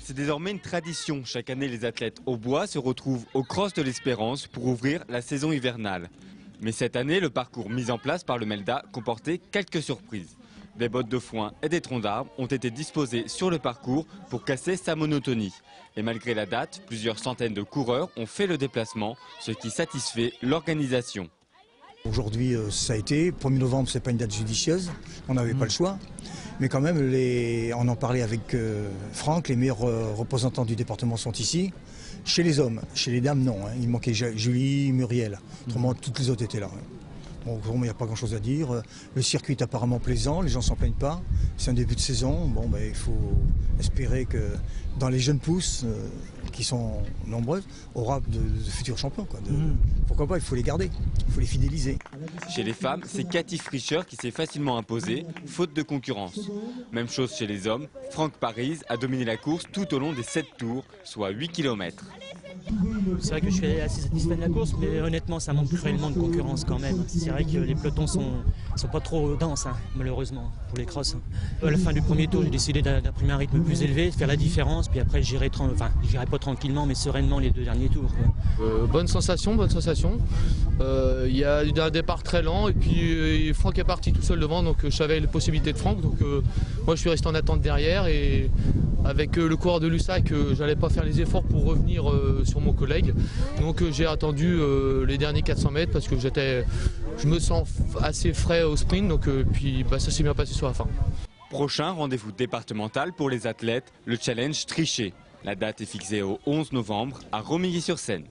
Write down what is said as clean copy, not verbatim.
C'est désormais une tradition. Chaque année, les athlètes au bois se retrouvent au Cross de l'Espérance pour ouvrir la saison hivernale. Mais cette année, le parcours mis en place par le Melda comportait quelques surprises. Des bottes de foin et des troncs d'arbres ont été disposés sur le parcours pour casser sa monotonie. Et malgré la date, plusieurs centaines de coureurs ont fait le déplacement, ce qui satisfait l'organisation. Aujourd'hui, ça a été. 1er novembre, ce n'est pas une date judicieuse, on n'avait pas le choix. Mais quand même, on en parlait avec Franck, les meilleurs représentants du département sont ici. Chez les hommes, chez les dames, non. Il manquait Julie, Muriel. Autrement, toutes les autres étaient là. Bon, il n'y a pas grand-chose à dire. Le circuit est apparemment plaisant, les gens ne s'en plaignent pas. C'est un début de saison. Bon, il faut espérer que dans les jeunes pousses, qui sont nombreuses, on aura de futurs champions. Pourquoi pas, il faut les garder, il faut les fidéliser. Chez les femmes, c'est Cathy Frischer qui s'est facilement imposée, faute de concurrence. Même chose chez les hommes, Franck Parise a dominé la course tout au long des 7 tours, soit 8 km. C'est vrai que je suis assez satisfait de la course, mais honnêtement, ça manque cruellement de concurrence quand même. C'est vrai que les pelotons sont pas trop denses, malheureusement, pour les crosses. À la fin du premier tour, j'ai décidé d'imprimer un rythme plus élevé, de faire la différence, puis après, j'irai pas tranquillement, mais sereinement les 2 derniers tours. Bonne sensation, bonne sensation. Il y a eu un départ très lent, et puis Franck est parti tout seul devant, donc je savais les possibilités de Franck. Donc moi, je suis resté en attente derrière, et avec le coureur de l'USAC, j'allais pas faire les efforts pour revenir sur mon collègue. Donc j'ai attendu les derniers 400 mètres parce que je me sens assez frais au sprint, donc puis ça s'est bien passé sur la fin. Prochain rendez-vous départemental pour les athlètes, le challenge triché. La date est fixée au 11 novembre à Romilly-sur-Seine.